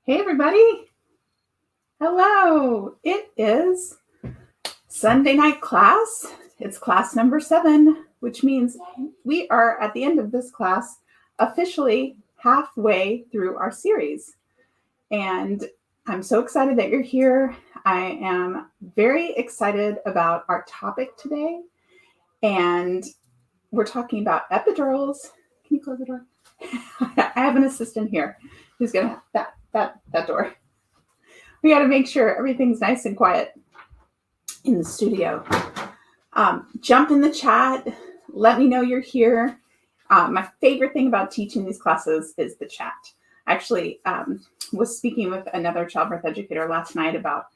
Hey everybody. Hello. It is Sunday night class. It's class number 7, which means we are at the end of this class officially halfway through our series. And I'm so excited that you're here. I am very excited about our topic today. And we're talking about epidurals. Can you close the door? I have an assistant here who's going to that door. We got to make sure everything's nice and quiet in the studio. Jump in the chat. Let me know you're here. My favorite thing about teaching these classes is the chat. I actually was speaking with another childbirth educator last night about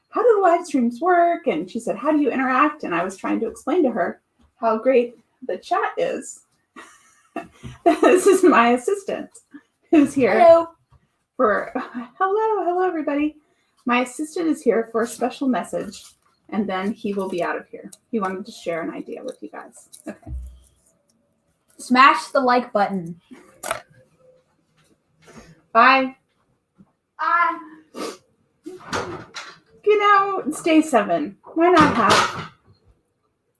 how do the live streams work? And she said, how do you interact? And I was trying to explain to her how great the chat is. This is my assistant who's here. Hello, everybody. My assistant is here for a special message, and then he will be out of here. He wanted to share an idea with you guys. Okay. Smash the like button. Bye. Bye. It's day 7. Why not have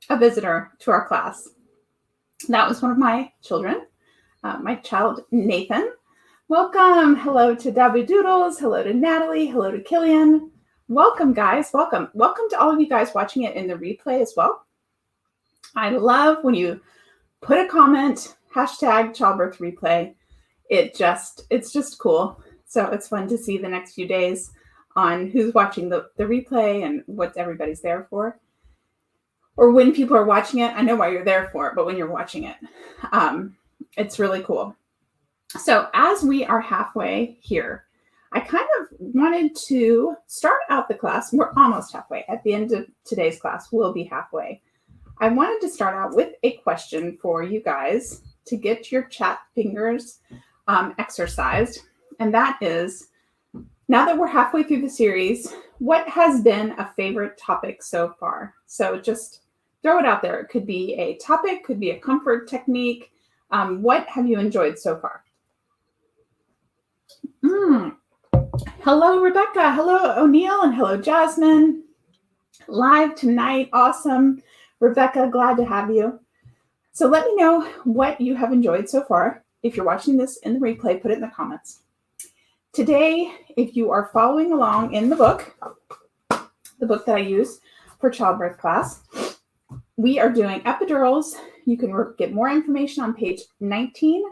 a visitor to our class? That was one of my children, my child, Nathan. Welcome. Hello to Epidurals. Hello to Natalie. Hello to Killian. Welcome, guys. Welcome. Welcome to all of you guys watching it in the replay as well. I love when you put a comment, #childbirth replay. It's just cool. So it's fun to see the next few days on who's watching the replay and what everybody's there for. Or when people are watching it, I know why you're there for it, but when you're watching it, it's really cool. So as we are halfway here, I kind of wanted to start out the class. We're almost halfway. At the end of today's class, we'll be halfway. I wanted to start out with a question for you guys to get your chat fingers exercised. And that is, now that we're halfway through the series, what has been a favorite topic so far? So just throw it out there. It could be a topic, could be a comfort technique. What have you enjoyed so far? Hello, Rebecca. Hello, O'Neill. And hello, Jasmine. Live tonight. Awesome. Rebecca, glad to have you. So let me know what you have enjoyed so far. If you're watching this in the replay, put it in the comments. Today, if you are following along in the book that I use for childbirth class, we are doing epidurals. You can get more information on page 19.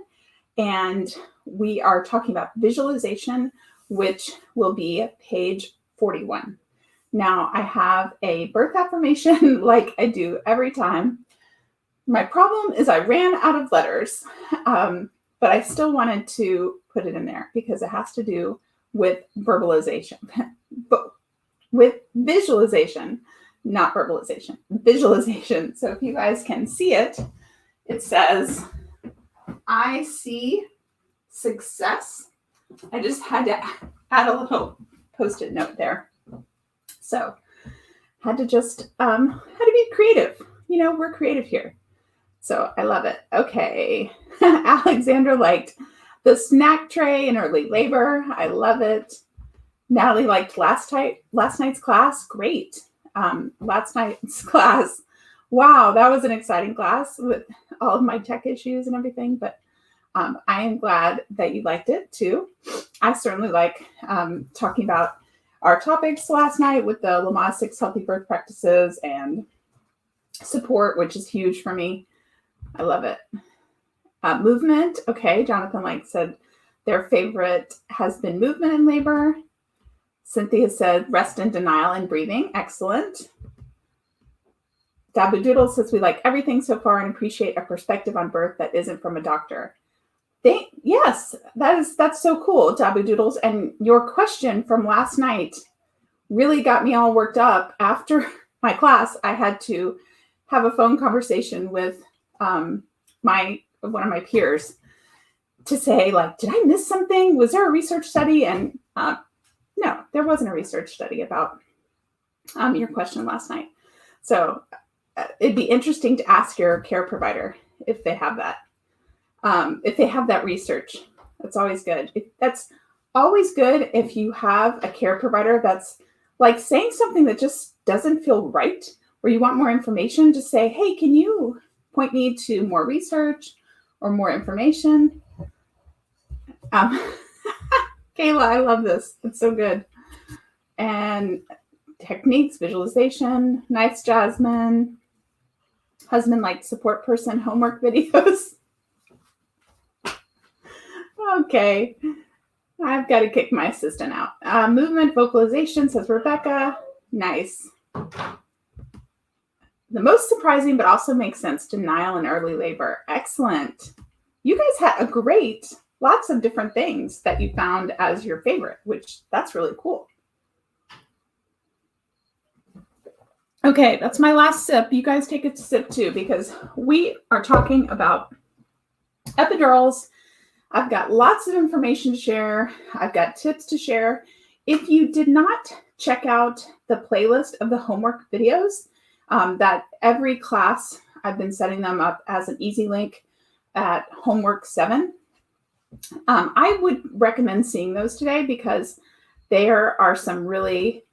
And we are talking about visualization, which will be page 41. Now, I have a birth affirmation like I do every time. My problem is I ran out of letters, but I still wanted to put it in there because it has to do with verbalization, but with visualization, not verbalization, visualization. So if you guys can see it, it says, I see success. I just had to add a little Post-it note there. So had to just, had to be creative. You know, we're creative here. So I love it. Okay. Alexandra liked the snack tray in early labor. I love it. Natalie liked last night's class. Great. Last night's class. Wow, that was an exciting class with all of my tech issues and everything, but I am glad that you liked it too. I certainly like talking about our topics last night with the Lamaze 6 healthy birth practices and support, which is huge for me. I love it. Movement. Okay, Jonathan said their favorite has been movement in labor. Cynthia said rest and denial and breathing. Excellent. Dabu Doodle says we like everything so far and appreciate a perspective on birth that isn't from a doctor. Yes, that's so cool, Dabu Doodles. And your question from last night really got me all worked up. After my class, I had to have a phone conversation with one of my peers to say, did I miss something? Was there a research study? And no, there wasn't a research study about your question last night. So it'd be interesting to ask your care provider if they have that. If they have that research. That's always good. That's always good if you have a care provider that's like saying something that just doesn't feel right, or you want more information, just say, hey, can you point me to more research or more information? Kayla, I love this. It's so good. And techniques, visualization, nice, Jasmine. Husband like support person, homework videos. Okay. I've got to kick my assistant out. Movement vocalization, says Rebecca. Nice. The most surprising, but also makes sense, denial and early labor. Excellent. You guys had lots of different things that you found as your favorite, which that's really cool. Okay, that's my last sip. You guys take a sip too, because we are talking about epidurals. I've got lots of information to share. I've got tips to share. If you did not check out the playlist of the homework videos, that every class, I've been setting them up as an easy link at homework 7. I would recommend seeing those today because there are some really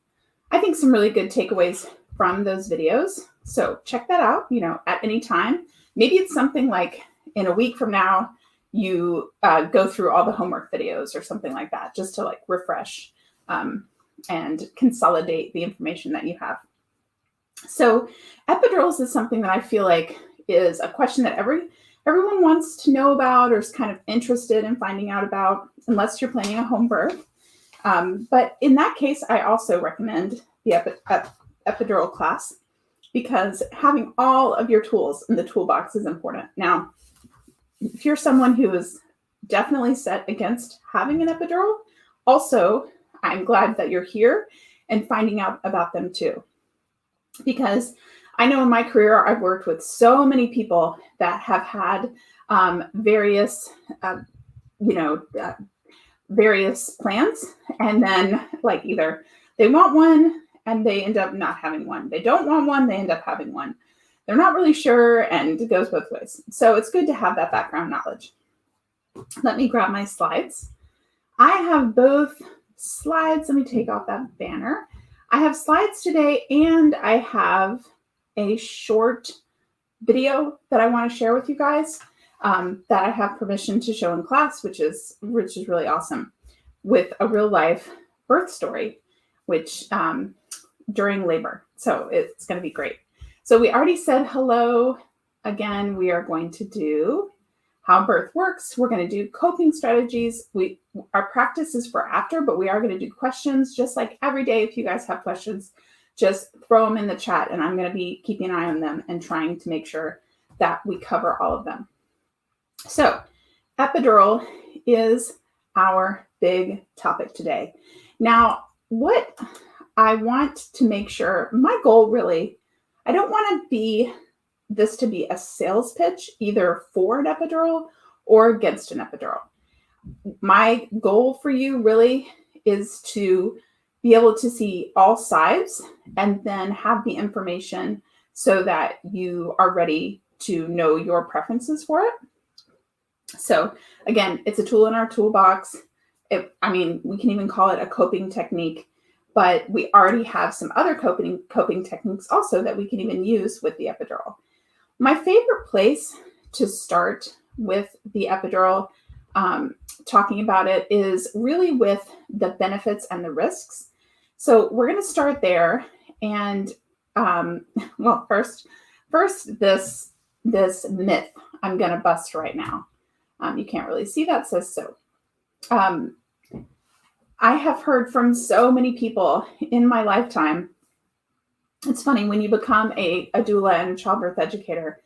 good takeaways from those videos. So check that out, at any time. Maybe it's something like in a week from now, you go through all the homework videos or something like that, just to like refresh and consolidate the information that you have. So epidurals is something that I feel like is a question that everyone wants to know about or is kind of interested in finding out about, unless you're planning a home birth. But in that case, I also recommend the epidural class because having all of your tools in the toolbox is important. Now, if you're someone who is definitely set against having an epidural, also, I'm glad that you're here and finding out about them too. Because I know in my career, I've worked with so many people that have had various plans, and then like either they want one and they end up not having one. They don't want one, they end up having one. They're not really sure, and it goes both ways. So it's good to have that background knowledge. Let me grab my slides. I have both slides. Let me take off that banner. I have slides today, and I have a short video that I want to share with you guys that I have permission to show in class, which is really awesome, with a real life birth story, which during labor. So it's going to be great. So we already said hello. Again, we are going to do how birth works. We're going to do coping strategies. Our practice is for after, but we are going to do questions just like every day. If you guys have questions, just throw them in the chat, and I'm going to be keeping an eye on them and trying to make sure that we cover all of them. So epidural is our big topic today. Now, what I want to make sure, my goal really, I don't want this to be a sales pitch either for an epidural or against an epidural. My goal for you really is to be able to see all sides and then have the information so that you are ready to know your preferences for it. So again, it's a tool in our toolbox. We can even call it a coping technique, but we already have some other coping techniques also that we can even use with the epidural. My favorite place to start with the epidural, talking about it, is really with the benefits and the risks. So we're going to start there. And first this myth I'm going to bust right now. You can't really see that, says so. I have heard from so many people in my lifetime. It's funny, when you become a doula and a childbirth educator,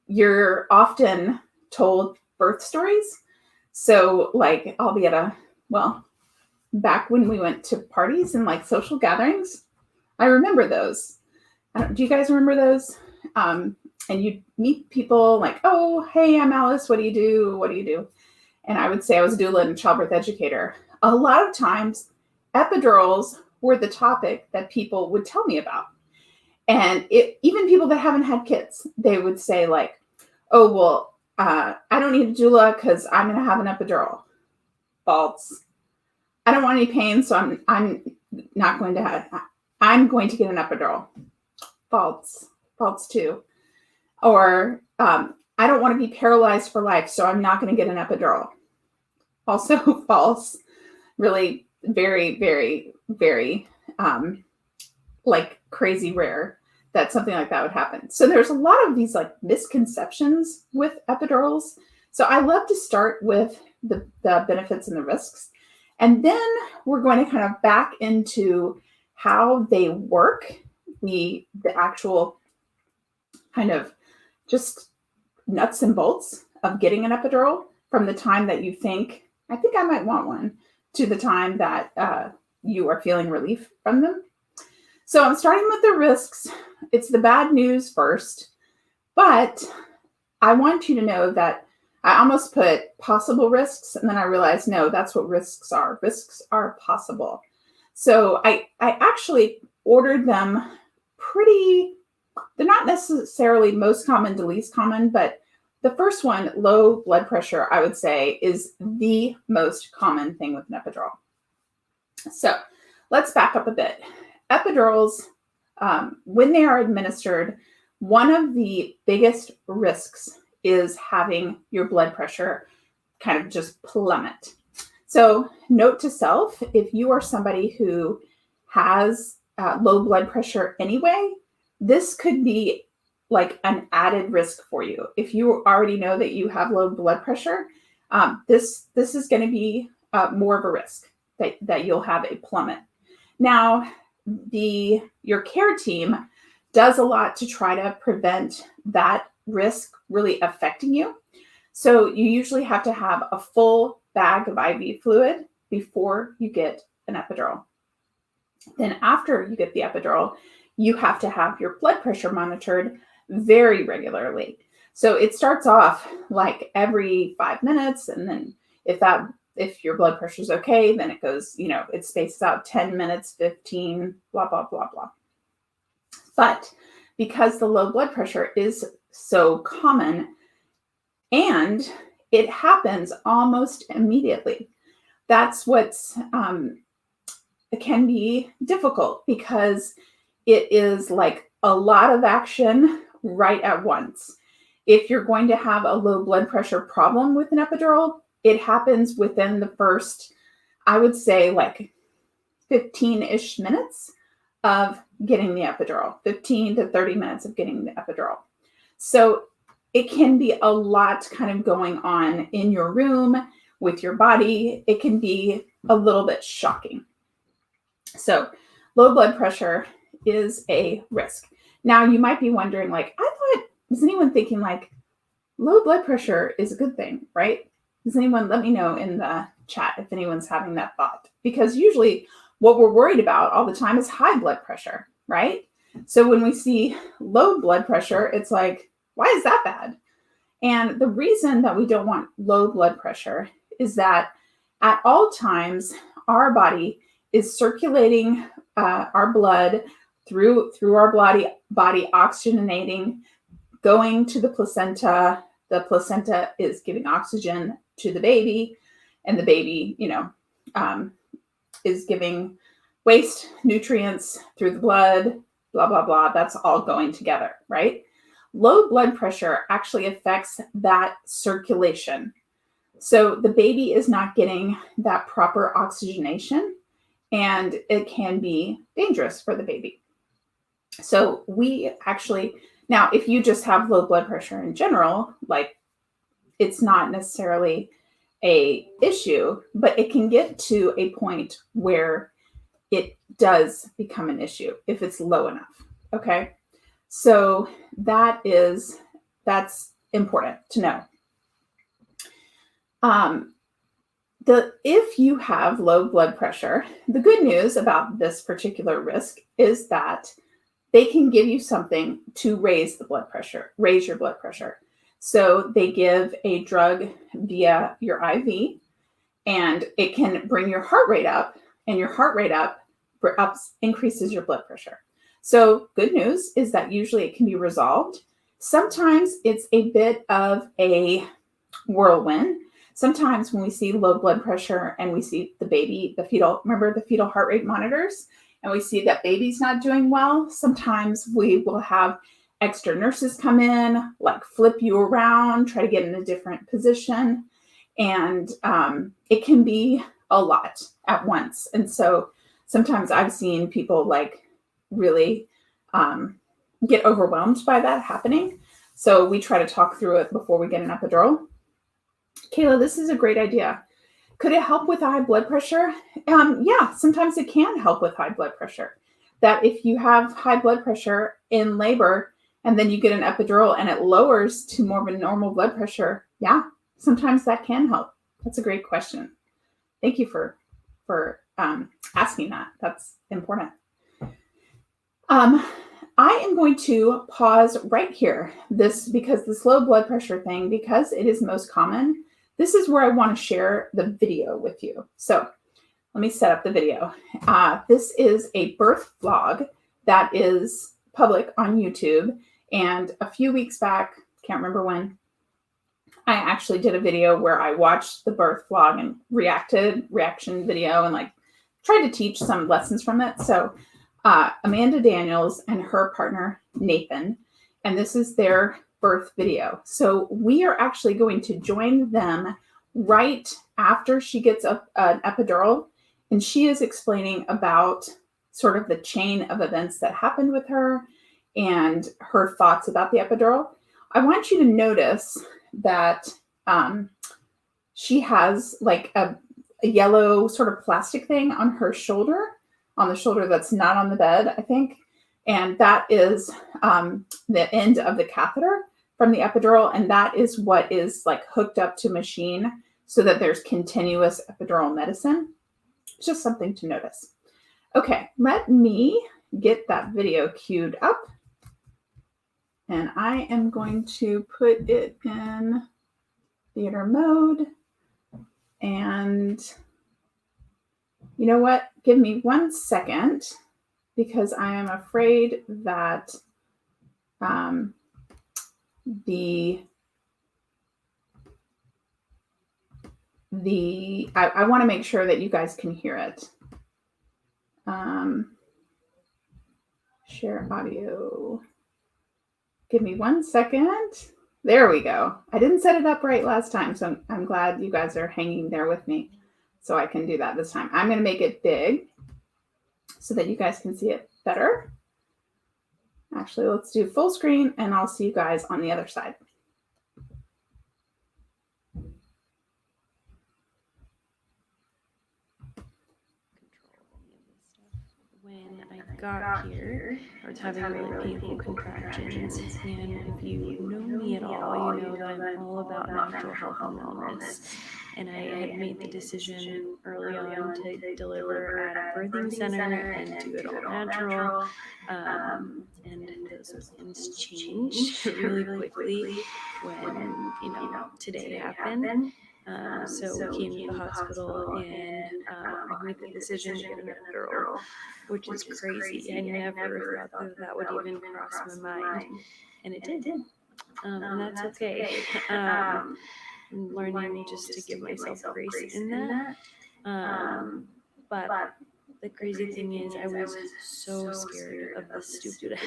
you're often told birth stories. So like I'll be at back when we went to parties and like social gatherings, I remember those. Do you guys remember those? And you'd meet people like, oh, hey, I'm Alice. What do you do? What do you do? And I would say I was a doula and a childbirth educator. A lot of times epidurals were the topic that people would tell me about. And even people that haven't had kids, they would say like, oh, well, I don't need a doula because I'm going to have an epidural. False. I don't want any pain, so I'm not going to have, I'm going to get an epidural. False too. Or I don't want to be paralyzed for life, so I'm not going to get an epidural. Also false. Really very, very, very like crazy rare that something like that would happen. So there's a lot of these like misconceptions with epidurals. So I love to start with the benefits and the risks. And then we're going to kind of back into how they work, the actual kind of just nuts and bolts of getting an epidural from the time that you think, I think I might want one, to the time that you are feeling relief from them. So I'm starting with the risks. It's the bad news first, but I want you to know that I almost put possible risks, and then I realized, no, that's what risks are. Risks are possible. So I actually ordered them pretty, they're not necessarily most common to least common, but the first one, low blood pressure, I would say, is the most common thing with an epidural. So let's back up a bit. Epidurals, when they are administered, one of the biggest risks is having your blood pressure kind of just plummet. So note to self, if you are somebody who has low blood pressure anyway, this could be like an added risk for you. If you already know that you have low blood pressure, this is going to be more of a risk that you'll have a plummet. Now, your care team does a lot to try to prevent that risk really affecting you. So you usually have to have a full bag of IV fluid before you get an epidural. Then after you get the epidural, you have to have your blood pressure monitored very regularly. So it starts off like every 5 minutes, and then if your blood pressure is okay, then it goes, it spaces out 10 minutes, 15, blah, blah, blah, blah. But because the low blood pressure is so common and it happens almost immediately, that's what's, it can be difficult because it is like a lot of action right at once. If you're going to have a low blood pressure problem with an epidural, it happens within the first, I would say, like 15-ish minutes of getting the epidural, 15 to 30 minutes of getting the epidural. So it can be a lot kind of going on in your room with your body. It can be a little bit shocking. So low blood pressure is a risk. Now you might be wondering, like, is anyone thinking like low blood pressure is a good thing, right? Does anyone let me know in the chat if anyone's having that thought? Because usually what we're worried about all the time is high blood pressure, right? So when we see low blood pressure, it's like, why is that bad? And the reason that we don't want low blood pressure is that at all times, our body is circulating our blood through our body oxygenating, going to the placenta. The placenta is giving oxygen to the baby, and the baby, is giving waste nutrients through the blood, blah, blah, blah. That's all going together, right? Low blood pressure actually affects that circulation. So the baby is not getting that proper oxygenation, and it can be dangerous for the baby. So we actually, now if you just have low blood pressure in general, like it's not necessarily a issue, but it can get to a point where it does become an issue if it's low enough. Okay. So that's important to know. If you have low blood pressure, the good news about this particular risk is that they can give you something to raise your blood pressure. So they give a drug via your IV, and it can bring your heart rate up, and your heart rate up increases your blood pressure. So good news is that usually it can be resolved. Sometimes it's a bit of a whirlwind. sometimes when we see low blood pressure and we see the baby, remember the fetal heart rate monitors, and we see that baby's not doing well, sometimes we will have extra nurses come in, like flip you around, try to get in a different position. And it can be a lot at once. And so sometimes I've seen people like really get overwhelmed by that happening. So we try to talk through it before we get an epidural. Kayla, this is a great idea. Could it help with high blood pressure? Yeah, sometimes it can help with high blood pressure. That if you have high blood pressure in labor and then you get an epidural and it lowers to more of a normal blood pressure, yeah, sometimes that can help. That's a great question. Thank you for asking that. That's important. I am going to pause right here. Because this low blood pressure thing, because it is most common, this is where I want to share the video with you. So let me set up the video. This is a birth vlog that is public on YouTube. And a few weeks back, can't remember when, I actually did a video where I watched the birth vlog and reaction video and like tried to teach some lessons from it. So Amanda Daniels and her partner, Nathan, and this is their birth video. So we are actually going to join them right after she gets an epidural, and she is explaining about sort of the chain of events that happened with her and her thoughts about the epidural. I want you to notice that she has like a yellow sort of plastic thing on her shoulder, on the shoulder that's not on the bed, I think. And that is the end of the catheter from the epidural. And that is what is like hooked up to machine so that there's continuous epidural medicine. It's just something to notice. Okay, let me get that video queued up. And I am going to put it in theater mode. And you know what? Give me 1 second, because I am afraid that I want to make sure that you guys can hear it. Share audio. Give me 1 second. There we go. I didn't set it up right last time, so I'm glad you guys are hanging there with me so I can do that this time. I'm going to make it big so that you guys can see it better. Actually, let's do full screen and I'll see you guys on the other side. When I got here, I was having really painful contractions, and if you know me at all, you know that I'm all about natural health and wellness. And I had made the decision early on to deliver at a birthing center and do it all natural. And those plans changed really quickly when, today happened. So we came to the hospital and I made the decision to get an epidural, which is crazy. I never thought that would even cross my mind, and it did. And that's okay. I'm learning just to give myself grace in that. But the crazy thing is, I was so scared of the stupid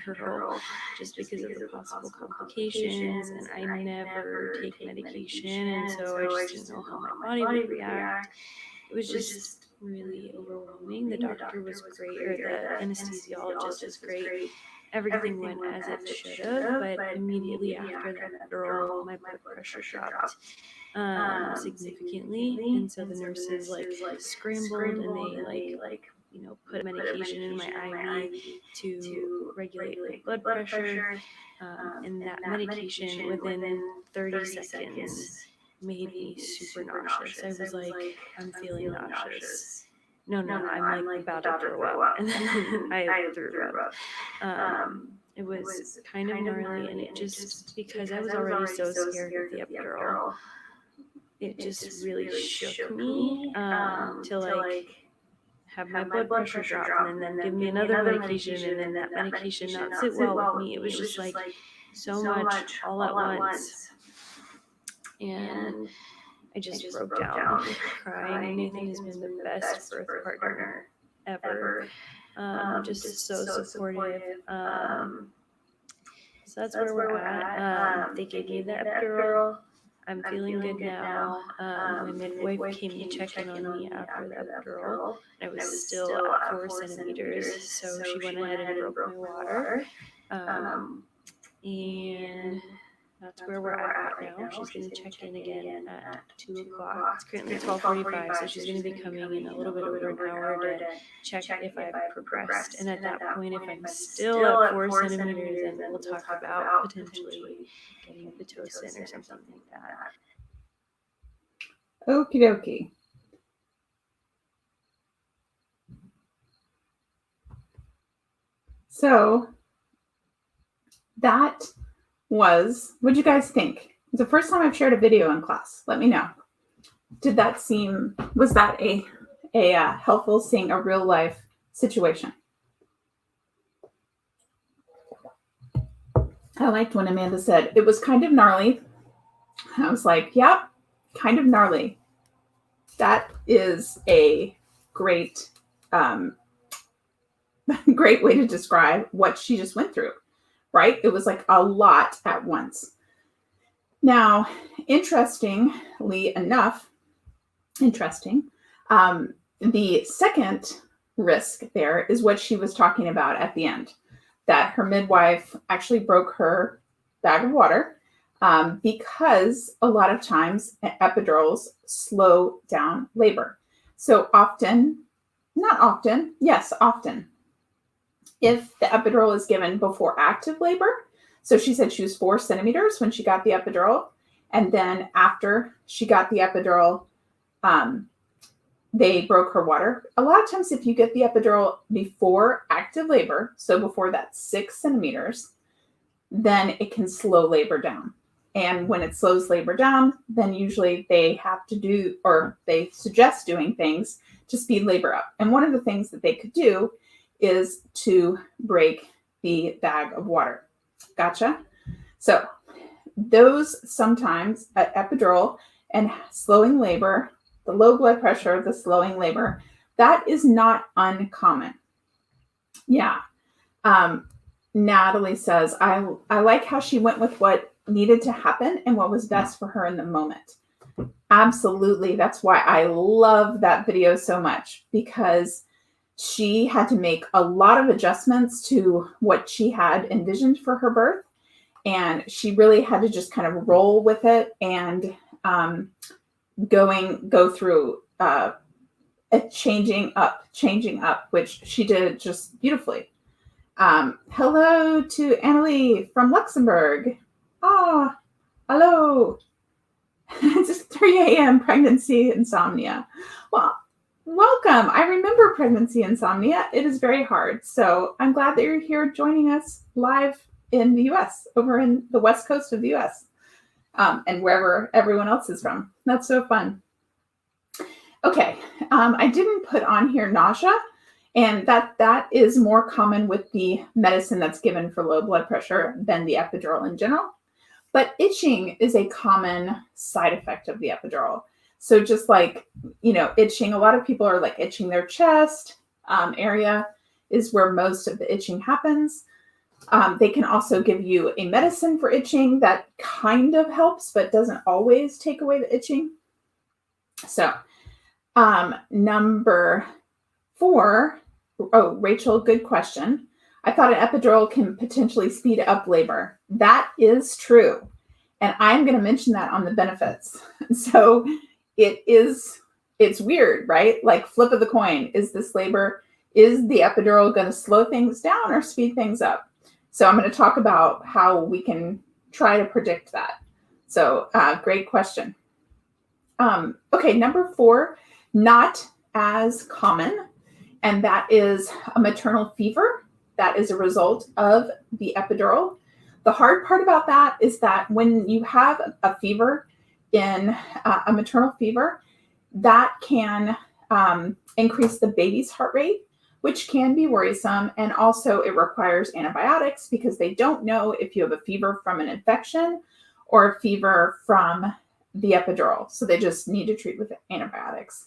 epidural just because of the possible complications, and I never take medication, and so I just didn't know how my body would react. It was just really overwhelming. The doctor was great, or the anesthesiologist was great. Everything went as it should have, but immediately after the epidural, my blood pressure dropped significantly, and so the nurses scrambled and they put medication in my IV to regulate my blood pressure, and that medication within 30 seconds made me super nauseous. I was like, I'm feeling nauseous. No, I'm like about to throw up. And then I threw up. It was kind of gnarly, and it just, because I was already so scared of the epidural, it just really shook me to have my blood pressure drop and then give me another medication, and then that medication not sit well with me. It was just so much all at once. And I just broke down crying. Nathan has been the best birth partner ever. Just so supportive. So that's where we're at. They gave me the epidural. I'm feeling good now. My midwife came to check in on me after the epidural. I was still at 4 centimeters, so she went ahead and broke my water. And that's where we're at right now. She's going to check in again at 2 o'clock. It's currently 12:45, so she's going to be coming in a little bit over an hour to check if I've progressed. And at that point, if I'm still at 4 centimeters, then we'll talk about potentially getting Pitocin or something like that. Okie dokie. So that was, what'd you guys think? It's the first time I've shared a video in class. Let me know. Did that seem, was that a helpful seeing a real life situation? I liked when Amanda said it was kind of gnarly. I was like, yep, kind of gnarly. That is a great, great way to describe what she just went through, right? It was like a lot at once. Now, interestingly enough, the second risk there is what she was talking about at the end, that her midwife actually broke her bag of water because a lot of times epidurals slow down labor. So often, not often, yes, often, if the epidural is given before active labor, so she said she was 4 centimeters when she got the epidural, and then after she got the epidural, they broke her water. A lot of times if you get the epidural before active labor, so before that 6 centimeters, then it can slow labor down. And when it slows labor down, then usually they have to do, or they suggest doing things to speed labor up. And one of the things that they could do is to break the bag of water. Gotcha? So those sometimes, epidural and slowing labor, the low blood pressure, the slowing labor, that is not uncommon. Yeah. Natalie says, I like how she went with what needed to happen and what was best for her in the moment. Absolutely. That's why I love that video so much, because she had to make a lot of adjustments to what she had envisioned for her birth. And she really had to just kind of roll with it and go through changing up, which she did just beautifully. Hello to Annalie from Luxembourg. Hello. It's 3 a.m. pregnancy insomnia. Well, welcome. I remember pregnancy insomnia. It is very hard. So I'm glad that you're here joining us live in the US, over in the West Coast of the US, and wherever everyone else is from. That's so fun. Okay. I didn't put on here nausea, and that is more common with the medicine that's given for low blood pressure than the epidural in general. But itching is a common side effect of the epidural. So just like, itching, a lot of people are like itching their chest area is where most of the itching happens. They can also give you a medicine for itching that kind of helps, but doesn't always take away the itching. So number 4, Rachel, good question. I thought an epidural can potentially speed up labor. That is true. And I'm going to mention that on the benefits. So it's weird, right? Like flip of the coin. Is this labor, is the epidural going to slow things down or speed things up? So I'm going to talk about how we can try to predict that. So great question. Okay, number 4, not as common, and that is a maternal fever. That is a result of the epidural. The hard part about that is that when you have a fever in a maternal fever, that can increase the baby's heart rate, which can be worrisome. And also it requires antibiotics because they don't know if you have a fever from an infection or a fever from the epidural. So they just need to treat with antibiotics.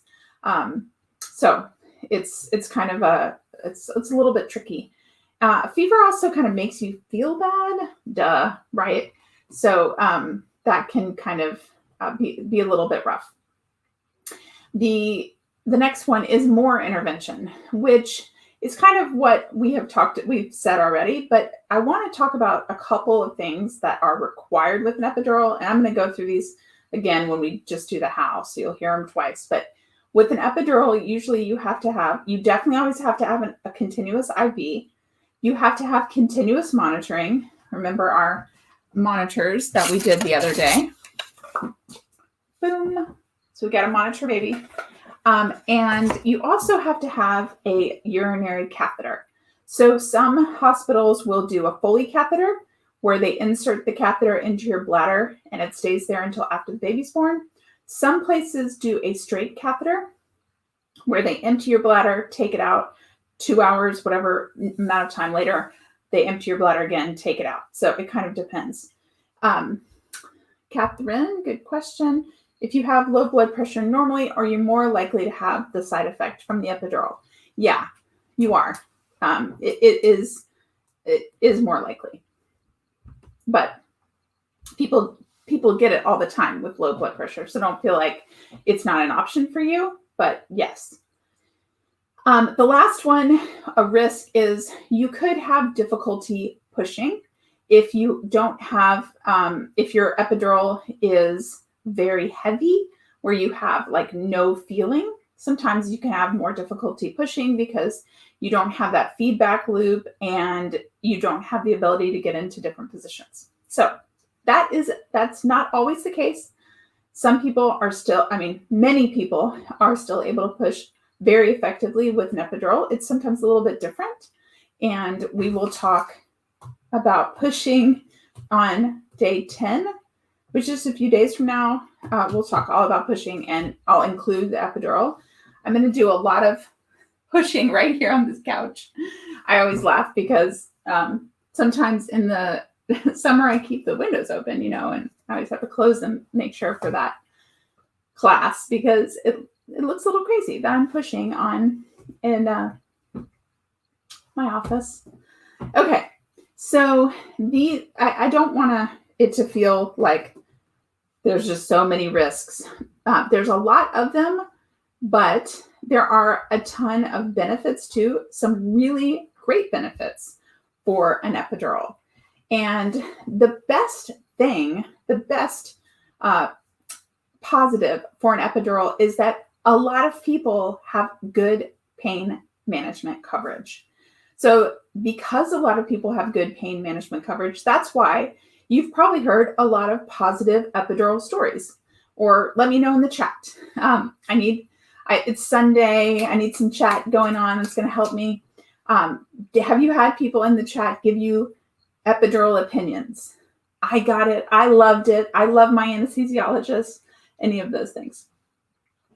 So it's kind of it's a little bit tricky. Fever also kind of makes you feel bad, right? So that can kind of be a little bit rough. The next one is more intervention, which is kind of what we've said already, but I want to talk about a couple of things that are required with an epidural. And I'm going to go through these again when we just do the how, so you'll hear them twice. But with an epidural, usually you definitely always have to have a continuous IV. You have to have continuous monitoring. Remember our monitors that we did the other day. Boom. So we got to monitor baby. And you also have to have a urinary catheter. So some hospitals will do a Foley catheter where they insert the catheter into your bladder and it stays there until after the baby's born. Some places do a straight catheter where they empty your bladder, take it out, 2 hours, whatever amount of time later, they empty your bladder again, take it out. So it kind of depends. Catherine, good question. If you have low blood pressure normally, are you more likely to have the side effect from the epidural? Yeah, you are. It is more likely. But people get it all the time with low blood pressure, so don't feel like it's not an option for you, but yes. The last one, a risk, is you could have difficulty pushing if you don't have, if your epidural is very heavy, where you have like no feeling. Sometimes you can have more difficulty pushing because you don't have that feedback loop and you don't have the ability to get into different positions. So that's not always the case. Some people are still, many people are still able to push very effectively with an epidural. It's sometimes a little bit different. And we will talk about pushing on day 10, which is a few days from now. We'll talk all about pushing and I'll include the epidural. I'm going to do a lot of pushing right here on this couch. I always laugh because sometimes in the summer I keep the windows open, and I always have to close them, make sure for that class because it looks a little crazy that I'm pushing on in my office. Okay, so I don't want it to feel like there's just so many risks. There's a lot of them, but there are a ton of benefits too, some really great benefits for an epidural. And the best thing, the best positive for an epidural is that a lot of people have good pain management coverage. So because a lot of people have good pain management coverage, that's why you've probably heard a lot of positive epidural stories. Or let me know in the chat. It's Sunday. I need some chat going on. It's going to help me. Have you had people in the chat give you epidural opinions? I got it. I loved it. I love my anesthesiologist. Any of those things.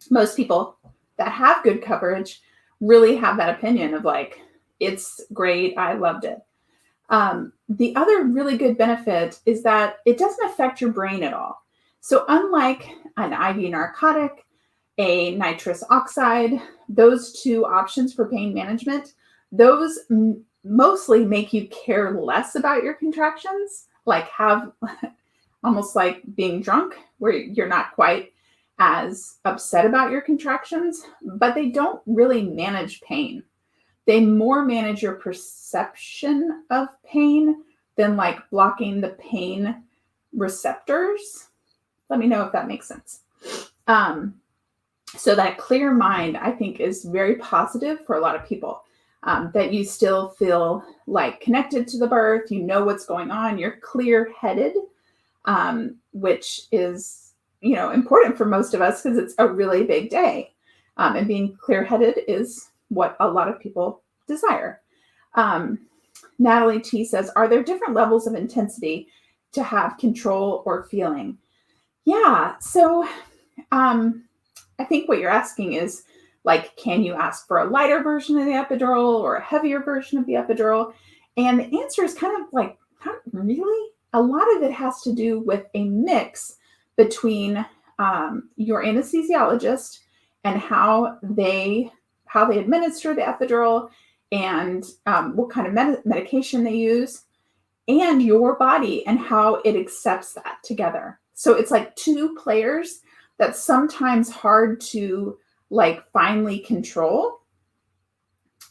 Most people that have good coverage really have that opinion of like, it's great. I loved it. The other really good benefit is that it doesn't affect your brain at all. So unlike an IV narcotic, a nitrous oxide, those two options for pain management, those mostly make you care less about your contractions, like have almost like being drunk, where you're not quite as upset about your contractions, but they don't really manage pain. They more manage your perception of pain than like blocking the pain receptors. Let me know if that makes sense. So that clear mind, I think, is very positive for a lot of people. That you still feel like connected to the birth, you know what's going on, you're clear-headed, which is, important for most of us because it's a really big day. And being clear-headed is what a lot of people desire. Natalie T says, are there different levels of intensity to have control or feeling? Yeah, so I think what you're asking is, like, can you ask for a lighter version of the epidural or a heavier version of the epidural? And the answer is kind of like, not really. A lot of it has to do with a mix between your anesthesiologist and how they administer the epidural and what kind of medication they use, and your body and how it accepts that together. So it's like two players that's sometimes hard to like finally control,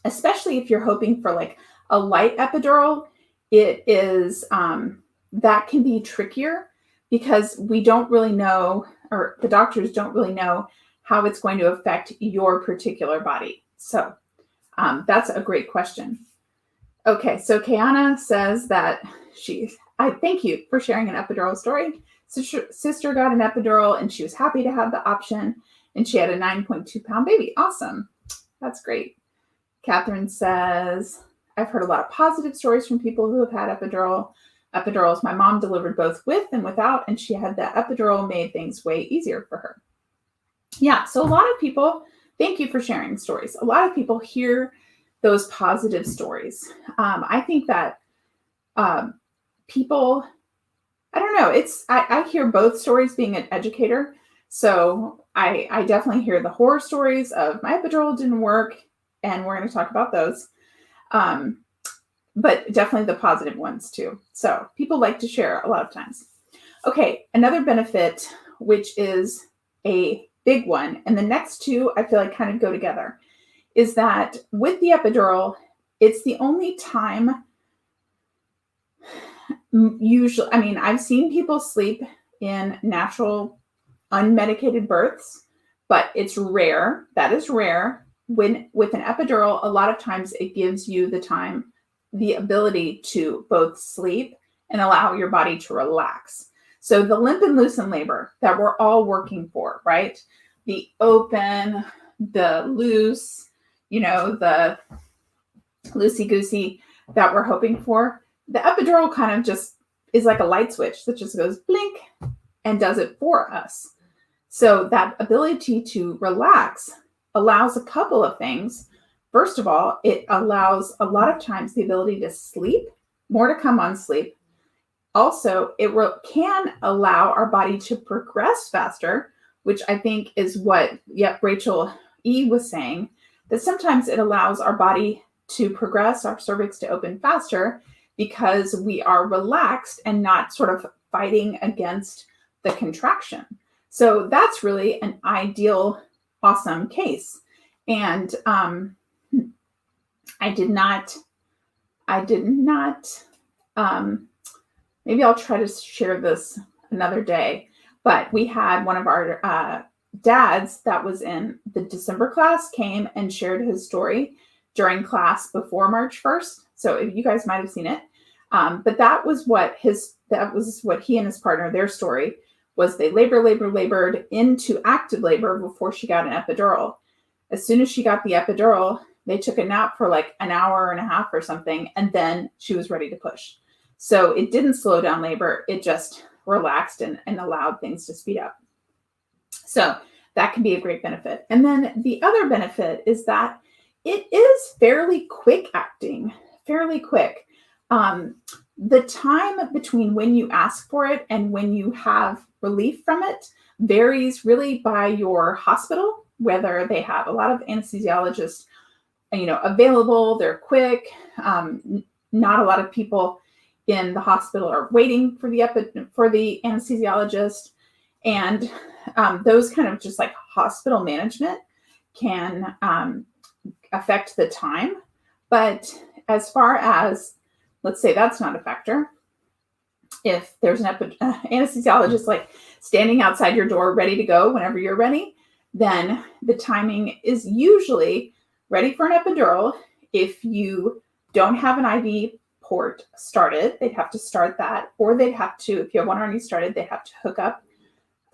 especially if you're hoping for like a light epidural. It is that can be trickier because we don't really know, or the doctors don't really know how it's going to affect your particular body. So that's a great question. Okay, so Kiana says that I thank you for sharing an epidural story. Sister got an epidural and she was happy to have the option, and she had a 9.2-pound baby. Awesome. That's great. Catherine says, I've heard a lot of positive stories from people who have had epidurals. My mom delivered both with and without, and she had the epidural made things way easier for her. Yeah, so a lot of people, thank you for sharing stories. A lot of people hear those positive stories. I think that people, I don't know, I hear both stories being an educator. So I definitely hear the horror stories of my epidural didn't work, and we're going to talk about those. But definitely the positive ones too. So people like to share a lot of times. Okay, another benefit, which is a big one, and the next two I feel like kind of go together, is that with the epidural, it's the only time usually, I mean, I've seen people sleep in natural unmedicated births, but it's rare. That is rare. When with an epidural, a lot of times it gives you the time, the ability to both sleep and allow your body to relax. So the limp and loosen labor that we're all working for, right? The open, the loose, the loosey-goosey that we're hoping for, the epidural kind of just is like a light switch that just goes blink and does it for us. So that ability to relax allows a couple of things. First of all, it allows a lot of times the ability to sleep, more to come on sleep. Also, it can allow our body to progress faster, which I think is what Rachel E. was saying, that sometimes it allows our body to progress, our cervix to open faster, because we are relaxed and not sort of fighting against the contraction. So that's really an ideal, awesome case. And I did not, maybe I'll try to share this another day, but we had one of our dads that was in the December class came and shared his story during class before March 1st. So you guys might have seen it. But that was what he and his partner, their story was. They labored into active labor before she got an epidural. As soon as she got the epidural, they took a nap for like an hour and a half or something, and then she was ready to push. So it didn't slow down labor. It just relaxed and allowed things to speed up. So that can be a great benefit. And then the other benefit is that it is fairly quick acting, fairly quick. The time between when you ask for it and when you have relief from it varies really by your hospital, whether they have a lot of anesthesiologists, available, they're quick. Not a lot of people in the hospital are waiting for the anesthesiologist. And those kind of just like hospital management can affect the time. But as far as, let's say that's not a factor, if there's an anesthesiologist like standing outside your door ready to go whenever you're ready, then the timing is usually ready for an epidural. If you don't have an IV port started, they'd have to start that, or they'd have to, if you have one already started, they'd have to hook up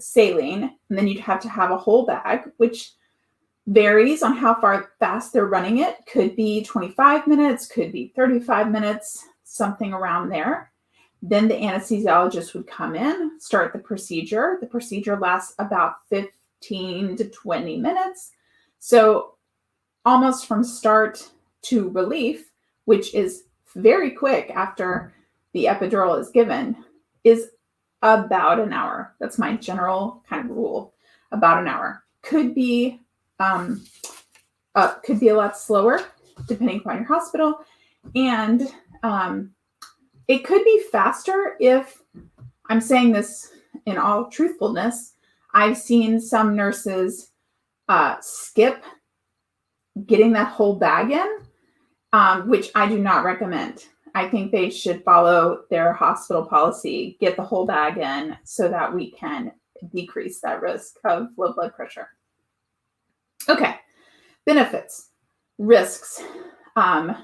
saline, and then you'd have to have a whole bag, which varies on how fast they're running it. Could be 25 minutes, could be 35 minutes, something around there. Then the anesthesiologist would come in, start the procedure. The procedure lasts about 15 to 20 minutes. So almost from start to relief, which is very quick after the epidural is given, is about an hour. That's my general kind of rule. About an hour. Could be a lot slower depending upon your hospital, and it could be faster if, I'm saying this in all truthfulness, I've seen some nurses skip getting that whole bag in, which I do not recommend. I think they should follow their hospital policy, get the whole bag in so that we can decrease that risk of low blood pressure. Okay, benefits, risks. I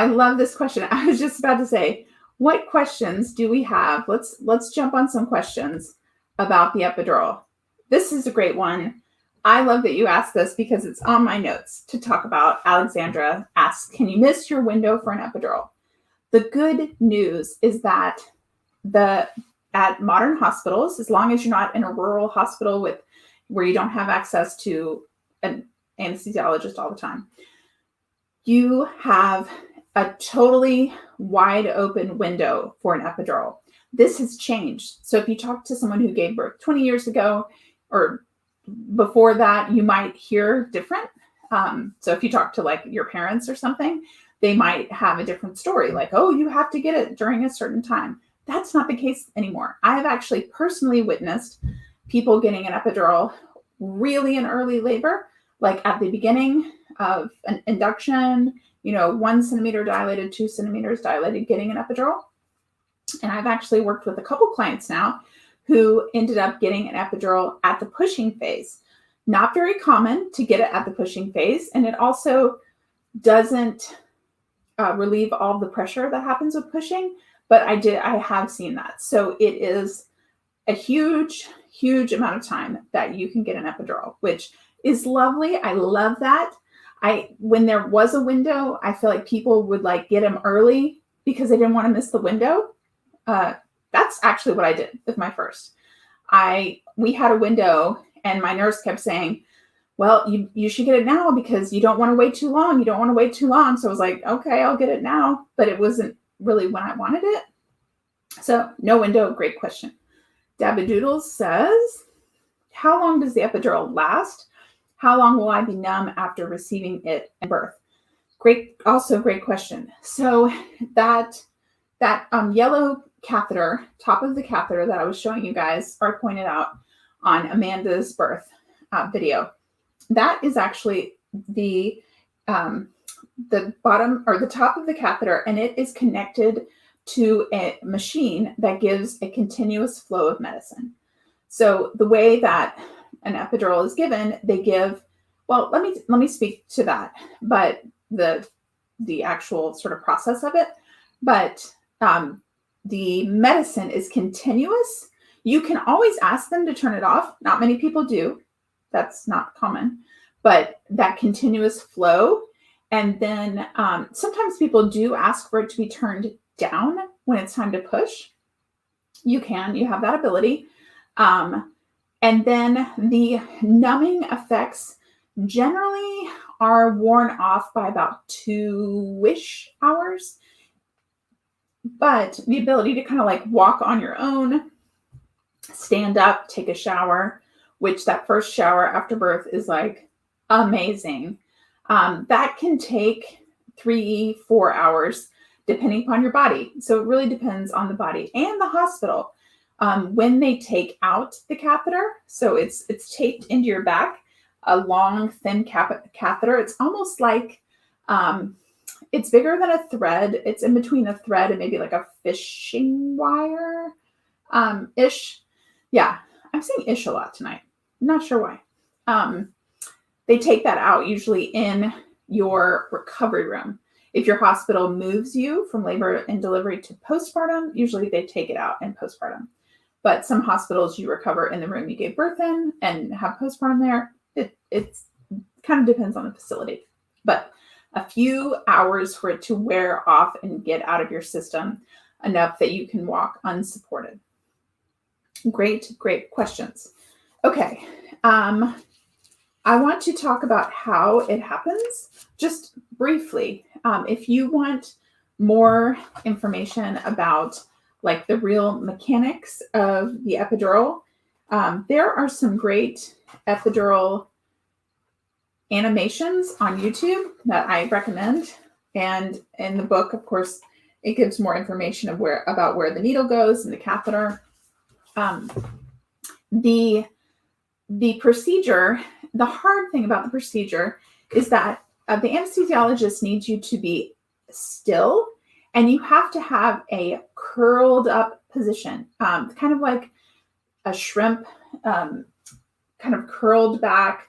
love this question. I was just about to say, what questions do we have? Let's jump on some questions about the epidural. This is a great one. I love that you asked this because it's on my notes to talk about. Alexandra asks, can you miss your window for an epidural? The good news is that at modern hospitals, as long as you're not in a rural hospital where you don't have access to an anesthesiologist all the time, you have a totally wide open window for an epidural. This has changed. So if you talk to someone who gave birth 20 years ago or before that, you might hear different. So if you talk to like your parents or something, they might have a different story, like, oh, you have to get it during a certain time. That's not the case anymore. I have actually personally witnessed people getting an epidural really in early labor, like at the beginning of an induction, 1 centimeter dilated, 2 centimeters dilated, getting an epidural. And I've actually worked with a couple clients now who ended up getting an epidural at the pushing phase. Not very common to get it at the pushing phase. And it also doesn't relieve all the pressure that happens with pushing, but I have seen that. So it is a huge, huge amount of time that you can get an epidural, which is lovely. I love that. When there was a window, I feel like people would like get them early because they didn't want to miss the window. That's actually what I did with my first. We had a window and my nurse kept saying, well, you should get it now because you don't want to wait too long. You don't want to wait too long. So I was like, okay, I'll get it now. But it wasn't really when I wanted it. So no window, great question. Dabadoodles says, how long does the epidural last? How long will I be numb after receiving it at birth? Great question. So that yellow catheter, top of the catheter that I was showing you guys, or pointed out on Amanda's birth video, that is actually the bottom or the top of the catheter, and it is connected to a machine that gives a continuous flow of medicine. So the way that an epidural is given, they give, well, let me speak to that, but the actual sort of process of it, but the medicine is continuous. You can always ask them to turn it off. Not many people do. That's not common, but that continuous flow. And then sometimes people do ask for it to be turned down when it's time to push. You have that ability. And then the numbing effects generally are worn off by about 2-ish hours. But the ability to kind of like walk on your own, stand up, take a shower, which that first shower after birth is like amazing. That can take 3-4 hours depending upon your body. So it really depends on the body and the hospital. When they take out the catheter, so it's taped into your back, a long, thin catheter. It's almost like it's bigger than a thread. It's in between a thread and maybe like a fishing wire ish. Yeah, I'm saying ish a lot tonight. I'm not sure why. They take that out usually in your recovery room. If your hospital moves you from labor and delivery to postpartum, usually they take it out in postpartum. But some hospitals you recover in the room you gave birth in and have postpartum there. It's kind of depends on the facility. But a few hours for it to wear off and get out of your system enough that you can walk unsupported. Great questions. Okay. I want to talk about how it happens just briefly. If you want more information about like the real mechanics of the epidural, there are some great epidural animations on YouTube that I recommend. And in the book, of course, it gives more information about where the needle goes and the catheter. The procedure, the hard thing about the procedure is that the anesthesiologist needs you to be still, and you have to have a curled up position, kind of like a shrimp, kind of curled back.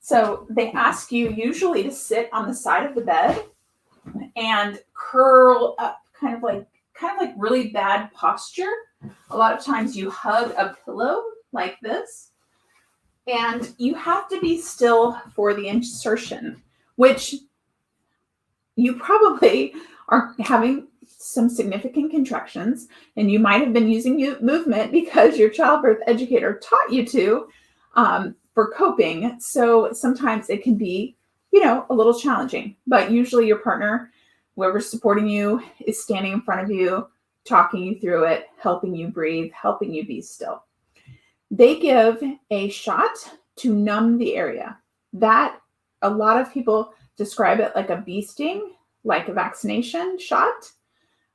So they ask you usually to sit on the side of the bed and curl up, kind of like really bad posture. A lot of times you hug a pillow like this, and you have to be still for the insertion, which you probably are having some significant contractions, and you might have been using movement because your childbirth educator taught you to, for coping. So sometimes it can be, a little challenging, but usually your partner, whoever's supporting you, is standing in front of you, talking you through it, helping you breathe, helping you be still. They give a shot to numb the area. That, a lot of people describe it like a bee sting, like a vaccination shot.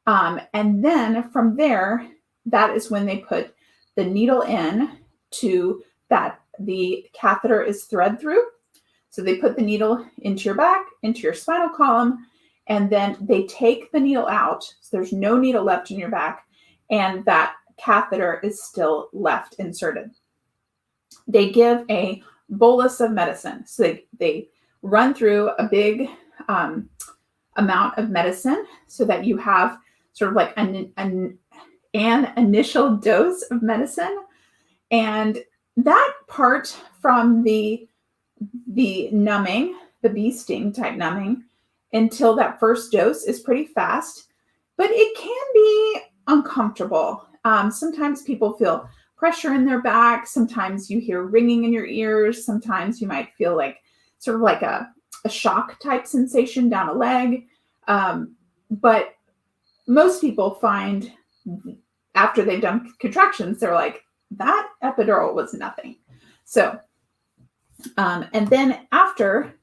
And then from there, that is when they put the needle in to that the catheter is thread through. So they put the needle into your back, into your spinal column, and then they take the needle out. So there's no needle left in your back, and that catheter is still left inserted. They give a bolus of medicine. So they run through a big amount of medicine so that you have sort of like an initial dose of medicine. And that part from the numbing, the bee sting type numbing, until that first dose is pretty fast, but it can be uncomfortable. Sometimes people feel pressure in their back. Sometimes you hear ringing in your ears. Sometimes you might feel like sort of like a shock type sensation down a leg. But most people find after they've done contractions, they're like, that epidural was nothing. So, and then after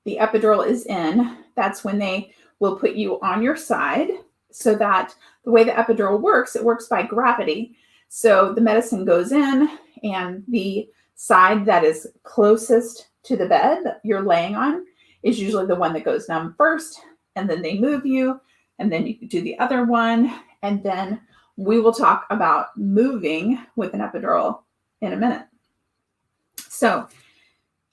the epidural is in, that's when they will put you on your side, so that the way the epidural works, it works by gravity. So the medicine goes in, and the side that is closest to the bed that you're laying on is usually the one that goes numb first, and then they move you, and then you do the other one, and then we will talk about moving with an epidural in a minute. So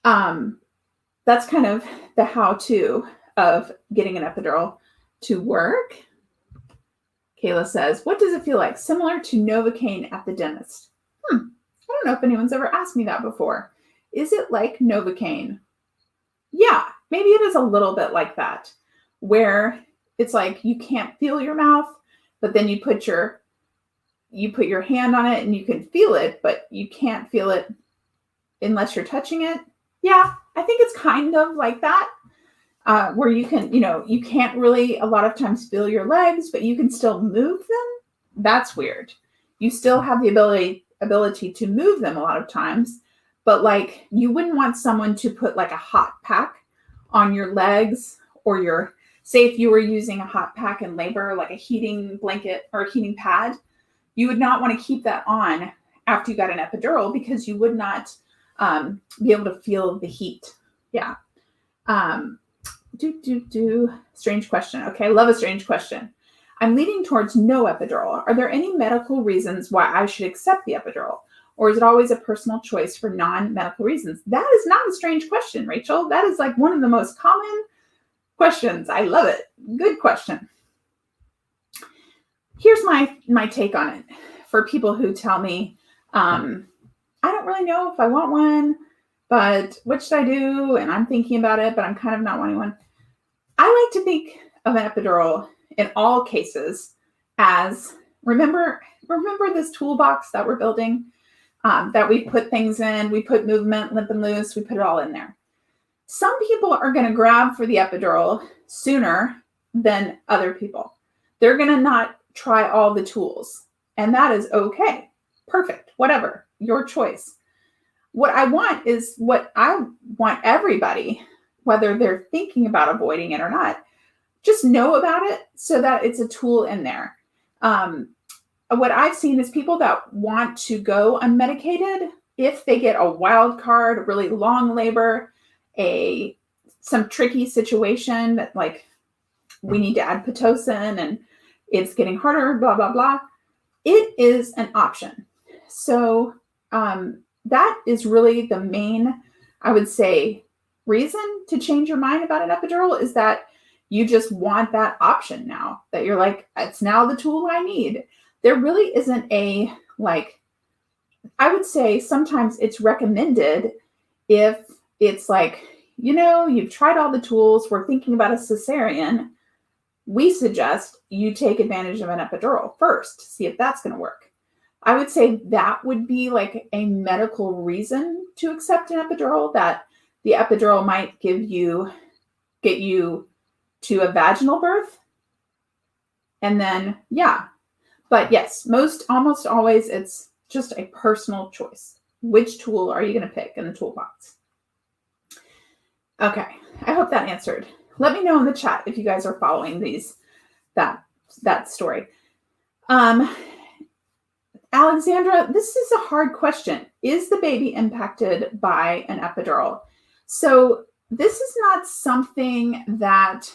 that's kind of the how-to of getting an epidural to work. Kayla says, what does it feel like? Similar to Novocaine at the dentist. I don't know if anyone's ever asked me that before. Is it like Novocaine? Yeah, maybe it is a little bit like that, where it's like you can't feel your mouth, but then you put your hand on it and you can feel it, but you can't feel it unless you're touching it. Yeah, I think it's kind of like that, where you can, you can't really a lot of times feel your legs, but you can still move them. That's weird. You still have the ability to move them a lot of times, but like you wouldn't want someone to put like a hot pack on your legs, or say if you were using a hot pack in labor, like a heating blanket or a heating pad, you would not want to keep that on after you got an epidural, because you would not be able to feel the heat. Yeah. Strange question. Okay. I love a strange question. I'm leaning towards no epidural. Are there any medical reasons why I should accept the epidural? Or is it always a personal choice for non-medical reasons? That is not a strange question, Rachel. That is like one of the most common questions. I love it. Good question. Here's my take on it for people who tell me, I don't really know if I want one, but what should I do? And I'm thinking about it, but I'm kind of not wanting one. I like to think of an epidural in all cases as, remember this toolbox that we're building, that we put things in, we put movement, limp and loose, we put it all in there. Some people are going to grab for the epidural sooner than other people. They're going to not try all the tools. And that is okay. Perfect. Whatever. Your choice. What I want is what I want everybody, whether they're thinking about avoiding it or not, just know about it so that it's a tool in there. What I've seen is people that want to go unmedicated, if they get a wild card, a really long labor, some tricky situation that like we need to add Pitocin and it's getting harder, blah, blah, blah. It is an option. So that is really the main, I would say, reason to change your mind about an epidural is that you just want that option now, that you're like, it's now the tool I need. There really isn't a, like, I would say sometimes it's recommended if it's like, you've tried all the tools, we're thinking about a cesarean, we suggest you take advantage of an epidural first, see if that's going to work. I would say that would be like a medical reason to accept an epidural, that the epidural might get you to a vaginal birth. And then, yeah. But yes, almost always, it's just a personal choice. Which tool are you going to pick in the toolbox? Okay, I hope that answered. Let me know in the chat if you guys are following that story. Alexandra, this is a hard question. Is the baby impacted by an epidural? So this is not something that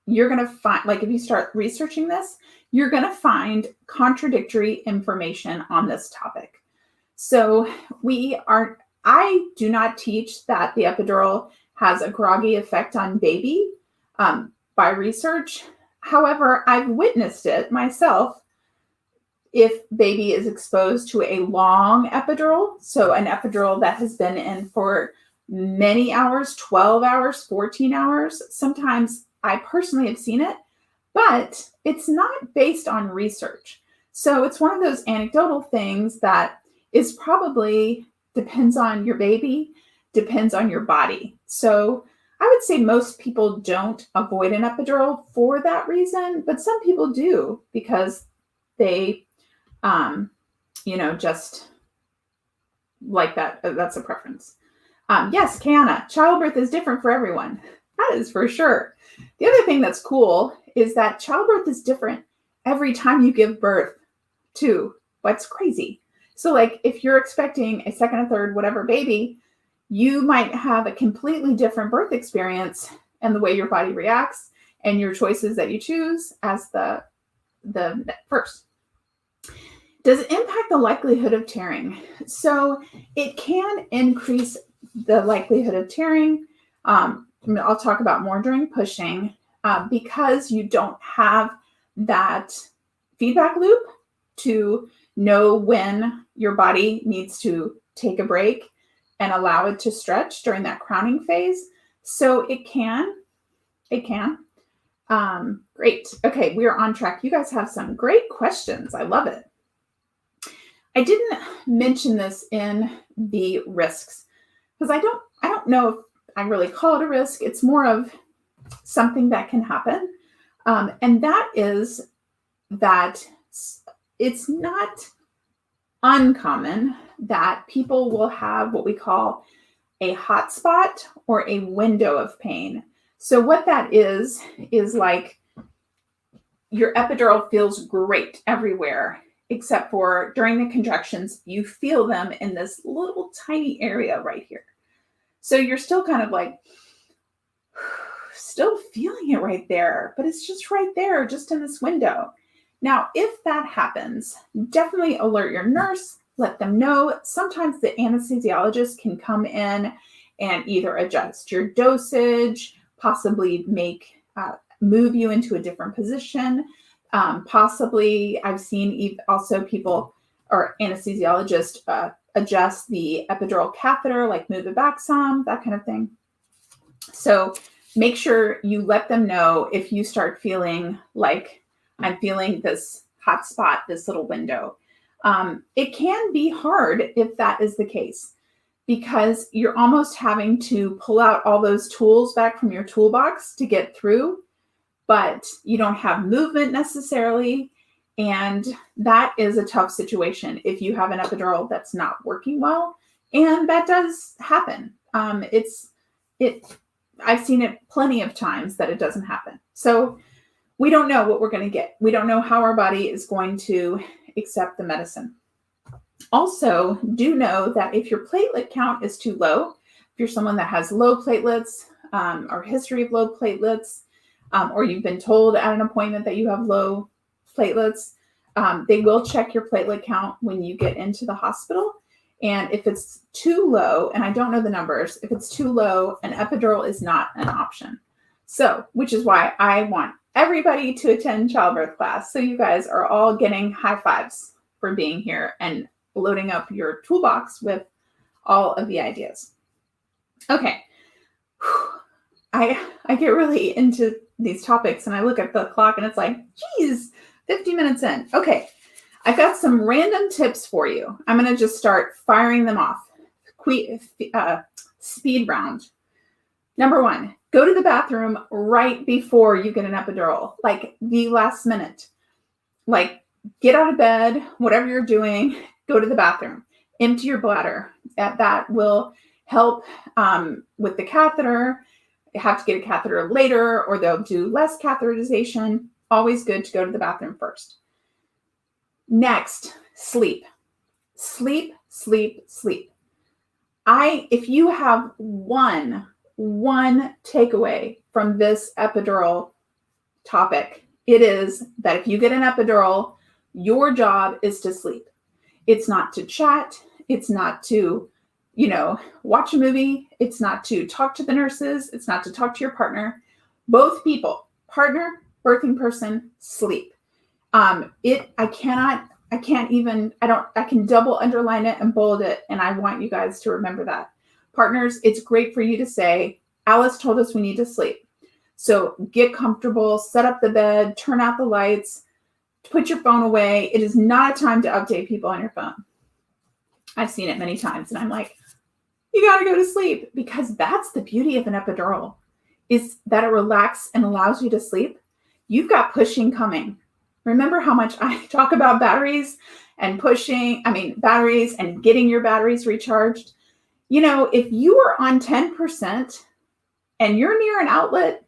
you're going to find, like if you start researching this, you're going to find contradictory information on this topic. So I do not teach that the epidural has a groggy effect on baby by research. However, I've witnessed it myself if baby is exposed to a long epidural, so an epidural that has been in for many hours, 12 hours, 14 hours. Sometimes I personally have seen it, but it's not based on research. So it's one of those anecdotal things that is probably depends on your baby, depends on your body. So I would say most people don't avoid an epidural for that reason, but some people do because they, just like that. That's a preference. Yes, Kiana, childbirth is different for everyone. That is for sure. The other thing that's cool is that childbirth is different every time you give birth too. That's crazy. So like if you're expecting a second, a third, whatever baby, you might have a completely different birth experience and the way your body reacts and your choices that you choose as the first. Does it impact the likelihood of tearing? So it can increase the likelihood of tearing. I'll talk about more during pushing because you don't have that feedback loop to know when your body needs to take a break and allow it to stretch during that crowning phase. So it can. Great. Okay, we are on track. You guys have some great questions. I love it. I didn't mention this in the risks because I don't know if I really call it a risk. It's more of something that can happen. And that is that it's not uncommon that people will have what we call a hot spot or a window of pain. So what that is like your epidural feels great everywhere, except for during the contractions, you feel them in this little tiny area right here. So you're still kind of like, still feeling it right there, but it's just right there, just in this window. Now, if that happens, definitely alert your nurse, let them know. Sometimes the anesthesiologist can come in and either adjust your dosage, possibly move you into a different position. Possibly, I've seen also people or anesthesiologists adjust the epidural catheter, like move it back some, that kind of thing. So make sure you let them know if you start feeling like I'm feeling this hot spot, this little window. It can be hard if that is the case because you're almost having to pull out all those tools back from your toolbox to get through, but you don't have movement necessarily. And that is a tough situation if you have an epidural that's not working well. And that does happen. I've seen it plenty of times that it doesn't happen. So we don't know what we're going to get. We don't know how our body is going to accept the medicine. Also, do know that if your platelet count is too low, if you're someone that has low platelets or history of low platelets, or you've been told at an appointment that you have low platelets, they will check your platelet count when you get into the hospital. And if it's too low, and I don't know the numbers, if it's too low, an epidural is not an option. So, which is why I want everybody to attend childbirth class. So you guys are all getting high fives for being here and loading up your toolbox with all of the ideas. Okay. I get really into these topics and I look at the clock and it's like, geez, 50 minutes in. Okay. I've got some random tips for you. I'm going to just start firing them off. Speed round. Number 1, go to the bathroom right before you get an epidural, like the last minute. Like get out of bed, whatever you're doing, go to the bathroom. Empty your bladder. That will help with the catheter. You have to get a catheter later, or they'll do less catheterization. Always good to go to the bathroom first. Next, sleep. Sleep, sleep, sleep. If you have one takeaway from this epidural topic, it is that if you get an epidural, your job is to sleep. It's not to chat. It's not to, watch a movie. It's not to talk to the nurses. It's not to talk to your partner. Both people, partner, birthing person, sleep. I can double underline it and bold it. And I want you guys to remember that. Partners, it's great for you to say, Alice told us we need to sleep. So get comfortable, set up the bed, turn out the lights, put your phone away. It is not a time to update people on your phone. I've seen it many times and I'm like, you got to go to sleep, because that's the beauty of an epidural, is that it relaxes and allows you to sleep. You've got pushing coming. Remember how much I talk about batteries and batteries and getting your batteries recharged. If you are on 10% and you're near an outlet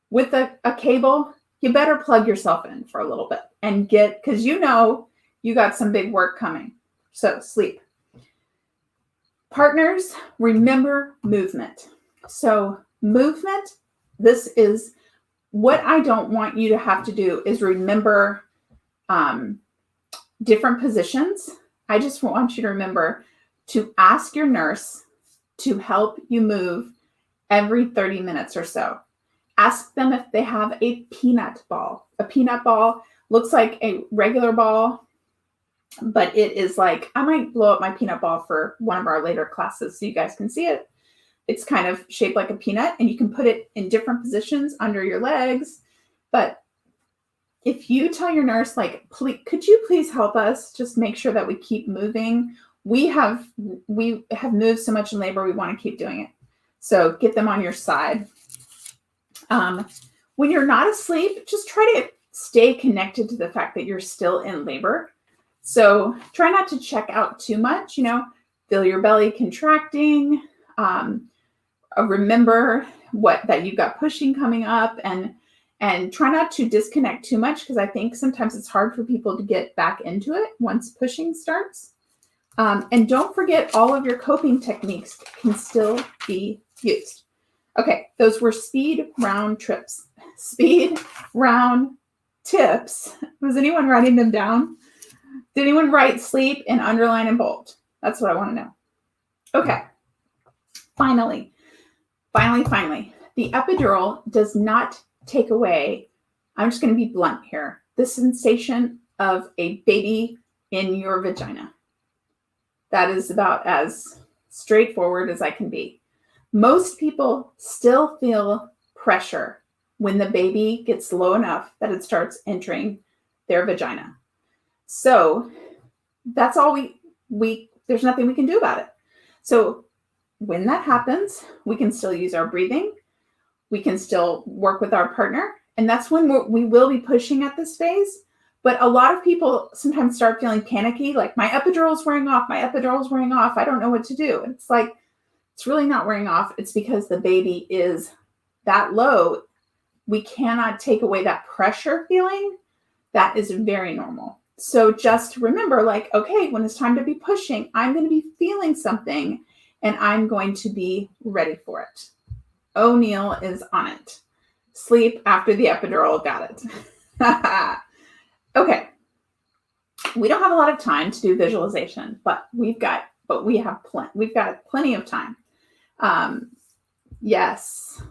with a cable, you better plug yourself in for a little bit and because you got some big work coming. So sleep. Partners, remember movement. So movement, this is what I don't want you to have to do, is remember different positions. I just want you to remember to ask your nurse to help you move every 30 minutes or so. Ask them if they have a peanut ball. A peanut ball looks like a regular ball, but it is like, I might blow up my peanut ball for one of our later classes so you guys can see it. It's kind of shaped like a peanut, and you can put it in different positions under your legs. But if you tell your nurse, like, could you please help us just make sure that we keep moving? We have moved so much in labor, we want to keep doing it. So get them on your side. When you're not asleep, just try to stay connected to the fact that you're still in labor. So try not to check out too much, feel your belly contracting. Remember that you've got pushing coming up, and try not to disconnect too much, because I think sometimes it's hard for people to get back into it once pushing starts. And don't forget, all of your coping techniques can still be used. Okay, those were speed round tips. Speed round tips. Was anyone writing them down? Did anyone write sleep and underline and bold? That's what I want to know. Okay. Finally, the epidural does not take away, I'm just going to be blunt here, the sensation of a baby in your vagina. That is about as straightforward as I can be. Most people still feel pressure when the baby gets low enough that it starts entering their vagina. So that's all there's nothing we can do about it. So when that happens, we can still use our breathing. We can still work with our partner. And that's when we will be pushing at this phase. But a lot of people sometimes start feeling panicky, like my epidural's wearing off, my epidural's wearing off. I don't know what to do. And it's like, it's really not wearing off. It's because the baby is that low. We cannot take away that pressure feeling. That is very normal. So just remember, like, okay, when it's time to be pushing, I'm going to be feeling something and I'm going to be ready for it. O'Neill is on it. Sleep after the epidural. Got it. Okay. We don't have a lot of time to do visualization, but we've got plenty of time. Yes.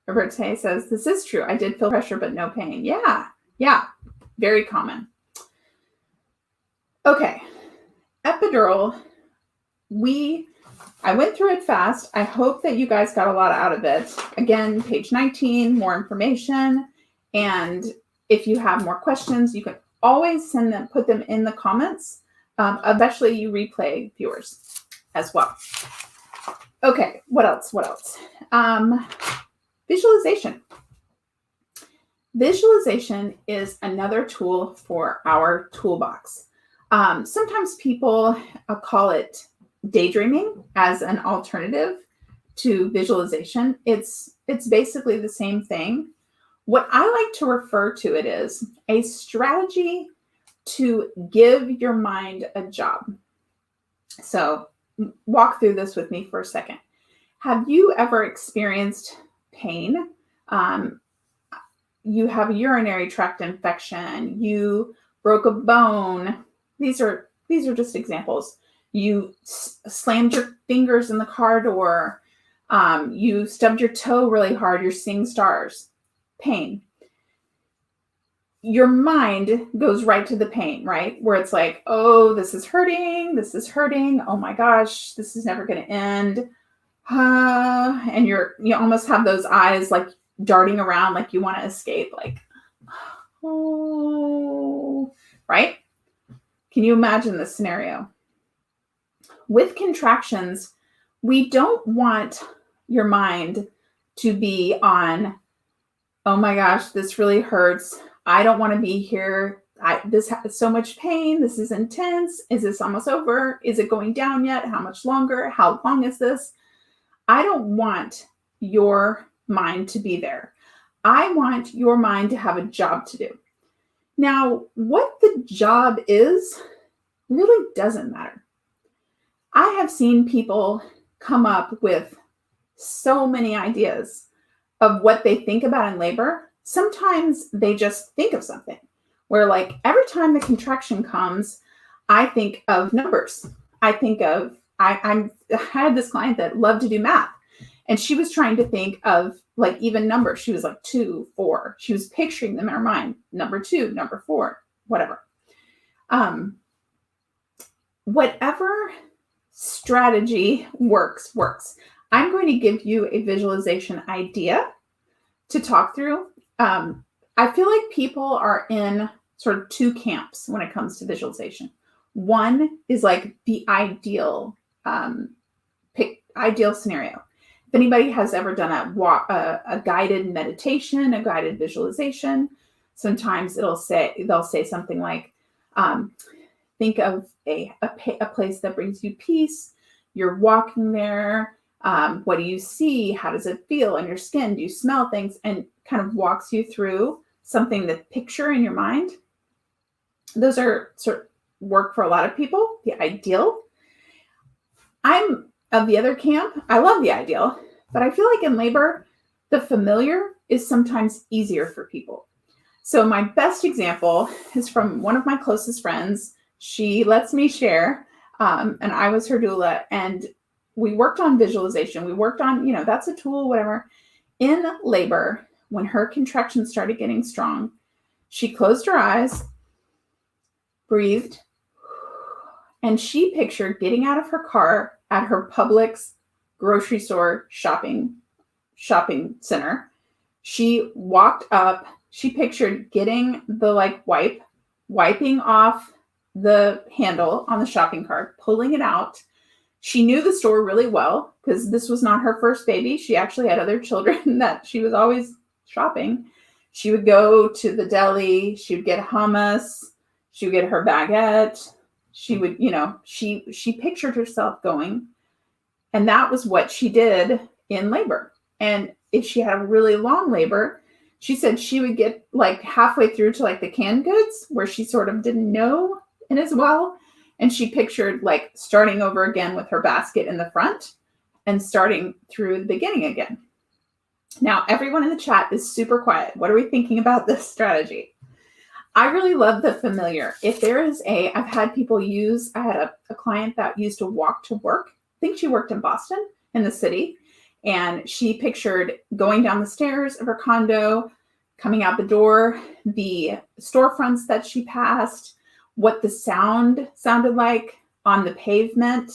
Robert Tay says, this is true. I did feel pressure, but no pain. Yeah. Very common. Okay. Epidural. I went through it fast. I hope that you guys got a lot out of it. Again, page 19, more information. And if you have more questions, you can always put them in the comments, especially you replay viewers as well. Okay, what else? Visualization. Visualization is another tool for our toolbox. Sometimes people call it daydreaming as an alternative to visualization. It's basically the same thing. What I like to refer to it as a strategy to give your mind a job. So walk through this with me for a second. Have you ever experienced pain? You have a urinary tract infection. You broke a bone. These are just examples. You slammed your fingers in the car door. You stubbed your toe really hard. You're seeing stars. Pain. Your mind goes right to the pain, right? Where it's like, oh, this is hurting. This is hurting. Oh my gosh, this is never going to end. And you almost have those eyes like darting around, like you want to escape, like, oh, right? Can you imagine this scenario? With contractions, we don't want your mind to be on, oh my gosh, this really hurts. I don't want to be here. This has so much pain. This is intense. Is this almost over? Is it going down yet? How much longer? How long is this? I don't want your mind to be there. I want your mind to have a job to do. Now, what the job is really doesn't matter. I have seen people come up with so many ideas of what they think about in labor. Sometimes they just think of something where, like, every time the contraction comes, I think of numbers. I had this client that loved to do math, and she was trying to think of like even numbers. She was like 2, 4. She was picturing them in her mind. Number 2, number 4, whatever. Whatever strategy works. I'm going to give you a visualization idea to talk through. I feel like people are in sort of two camps when it comes to visualization. One is like the ideal scenario. If anybody has ever done a guided meditation, a guided visualization, sometimes they'll say something like, think of a place that brings you peace. You're walking there. What do you see? How does it feel on your skin? Do you smell things? And kind of walks you through something to picture in your mind. Those are sort of work for a lot of people, the ideal. I'm of the other camp. I love the ideal, but I feel like in labor, the familiar is sometimes easier for people. So my best example is from one of my closest friends. She lets me share, and I was her doula, and we worked on visualization. We worked on, that's a tool, whatever. In labor, when her contractions started getting strong, she closed her eyes, breathed, and she pictured getting out of her car at her Publix grocery store shopping center. She walked up. She pictured getting the wiping off the handle on the shopping cart, pulling it out. She knew the store really well because this was not her first baby. She actually had other children that she was always shopping. She would go to the deli, she would get hummus, she would get her baguette. She would, she pictured herself going, and that was what she did in labor. And if she had a really long labor, she said she would get like halfway through to like the canned goods where she sort of didn't know it as well. And she pictured like starting over again with her basket in the front and starting through the beginning again. Now, everyone in the chat is super quiet. What are we thinking about this strategy? I really love the familiar. If there is I've had people use, I had a client that used to walk to work. I think she worked in Boston, in the city. And she pictured going down the stairs of her condo, coming out the door, the storefronts that she passed, what the sound sounded like on the pavement.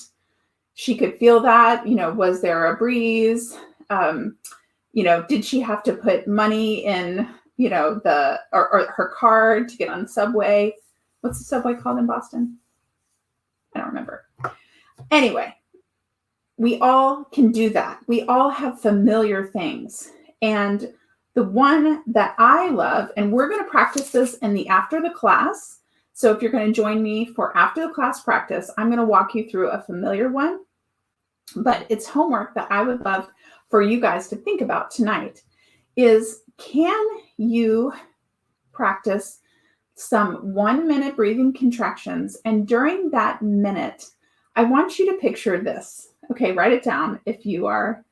She could feel that, was there a breeze? Did she have to put money in, or her card to get on the subway? What's the subway called in Boston? I don't remember. Anyway, we all can do that. We all have familiar things. And the one that I love, and we're going to practice this in the after the class. So if you're going to join me for after the class practice, I'm going to walk you through a familiar one. But it's homework that I would love for you guys to think about tonight is, can you practice some 1 minute breathing contractions? And during that minute, I want you to picture this. Okay, write it down if you're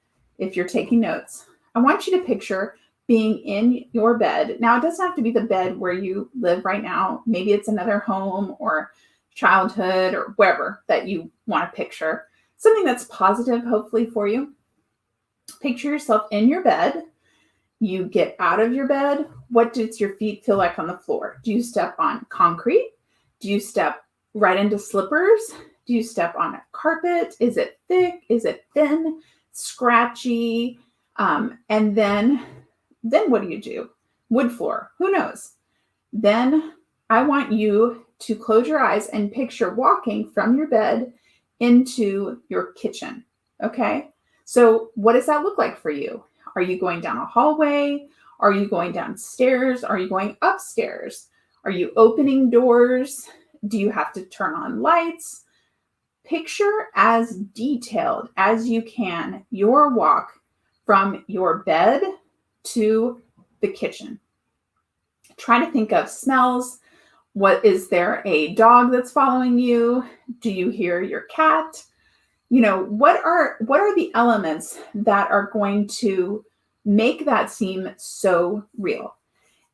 taking notes. I want you to picture being in your bed. Now, it doesn't have to be the bed where you live right now. Maybe it's another home or childhood or wherever that you want to picture. Something that's positive, hopefully, for you. Picture yourself in your bed. You get out of your bed. What does your feet feel like on the floor? Do you step on concrete? Do you step right into slippers? Do you step on a carpet? Is it thick? Is it thin? Scratchy? And then what do you do? Wood floor? Who knows? Then I want you to close your eyes and picture walking from your bed into your kitchen. Okay? So what does that look like for you? Are you going down a hallway? Are you going downstairs? Are you going upstairs? Are you opening doors? Do you have to turn on lights? Picture as detailed as you can your walk from your bed to the kitchen. Try to think of smells. What is there a dog that's following you? Do you hear your cat? What are the elements that are going to make that seem so real?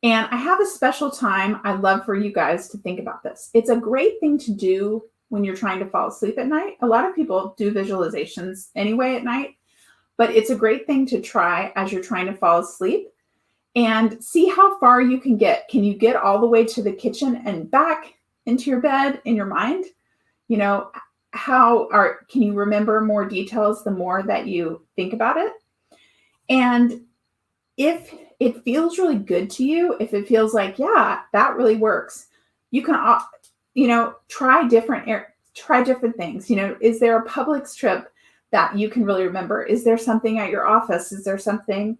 And I have a special time I'd love for you guys to think about this. It's a great thing to do when you're trying to fall asleep at night. A lot of people do visualizations anyway at night, but it's a great thing to try as you're trying to fall asleep and see how far you can get. Can you get all the way to the kitchen and back into your bed in your mind? Can you remember more details the more that you think about it? And if it feels really good to you, if it feels like, yeah, that really works, you can, try different things. Is there a Publix trip that you can really remember? Is there something at your office? Is there something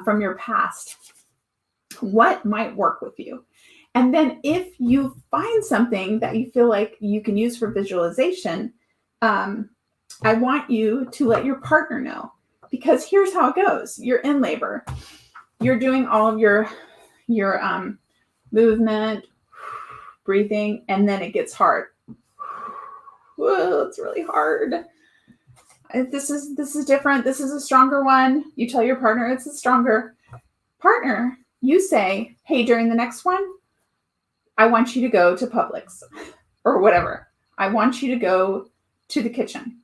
from your past? What might work with you? And then if you find something that you feel like you can use for visualization, I want you to let your partner know, because here's how it goes. You're in labor. You're doing all of your movement, breathing, and then it gets hard. Whoa, it's really hard. This is different. This is a stronger one. You tell your partner it's a stronger partner. You say, hey, during the next one, I want you to go to Publix or whatever. I want you to go to the kitchen.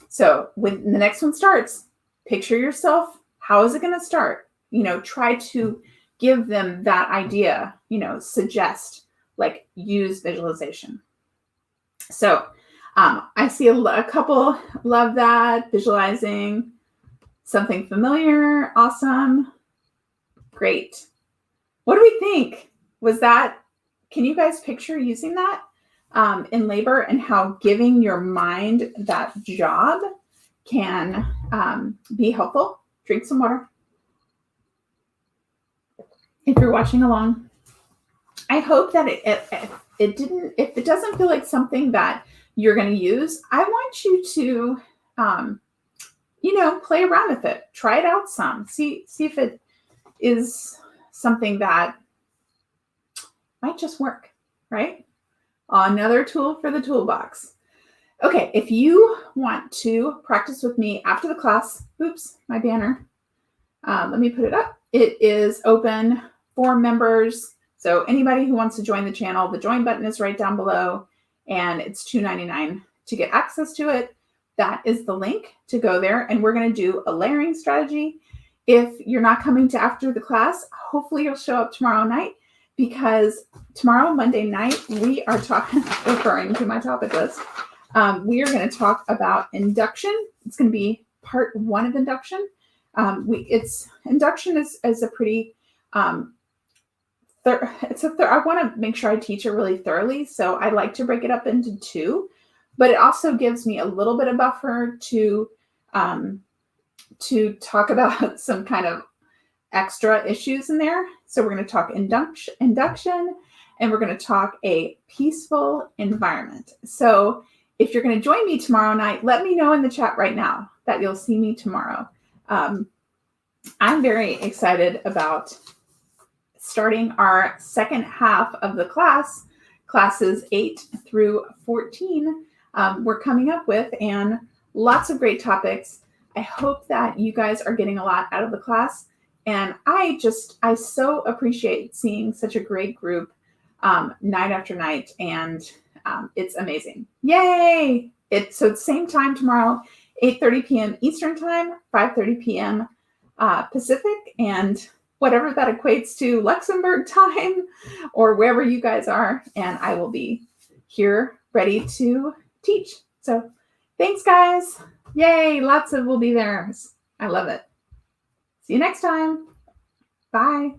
So when the next one starts, picture yourself. How is it going to start? Try to give them that idea, suggest, like, use visualization. So I see a couple love that. Visualizing something familiar. Awesome. Great. What do we think? Can you guys picture using that in labor, and how giving your mind that job can be helpful? Drink some water. if you're watching along. I hope that if it doesn't feel like something that you're going to use, I want you to, play around with it. Try it out some. See if it is something that might just work, right? Another tool for the toolbox. Okay, if you want to practice with me after the class, oops, my banner. Let me put it up. It is open for members. So anybody who wants to join the channel, the join button is right down below, and it's $2.99 to get access to it. That is the link to go there, and we're going to do a layering strategy. If you're not coming to after the class, hopefully you'll show up tomorrow night, because tomorrow, Monday night, we are referring to my topic list. We are going to talk about induction. It's going to be part 1 of induction. Induction is a pretty, I want to make sure I teach it really thoroughly. So I like to break it up into 2, but it also gives me a little bit of buffer to talk about some kind of extra issues in there. So we're going to talk induction, and we're going to talk a peaceful environment. So if you're going to join me tomorrow night, let me know in the chat right now that you'll see me tomorrow. I'm very excited about starting our second half of the class, classes 8 through 14. We're coming up with, and lots of great topics. I hope that you guys are getting a lot out of the class. And I so appreciate seeing such a great group night after night. And it's amazing. Yay! It's the same time tomorrow, 8:30 p.m. Eastern Time, 5:30 p.m. Pacific, and whatever that equates to Luxembourg time or wherever you guys are. And I will be here ready to teach. So thanks, guys. Yay. Lots of will be there. I love it. See you next time. Bye.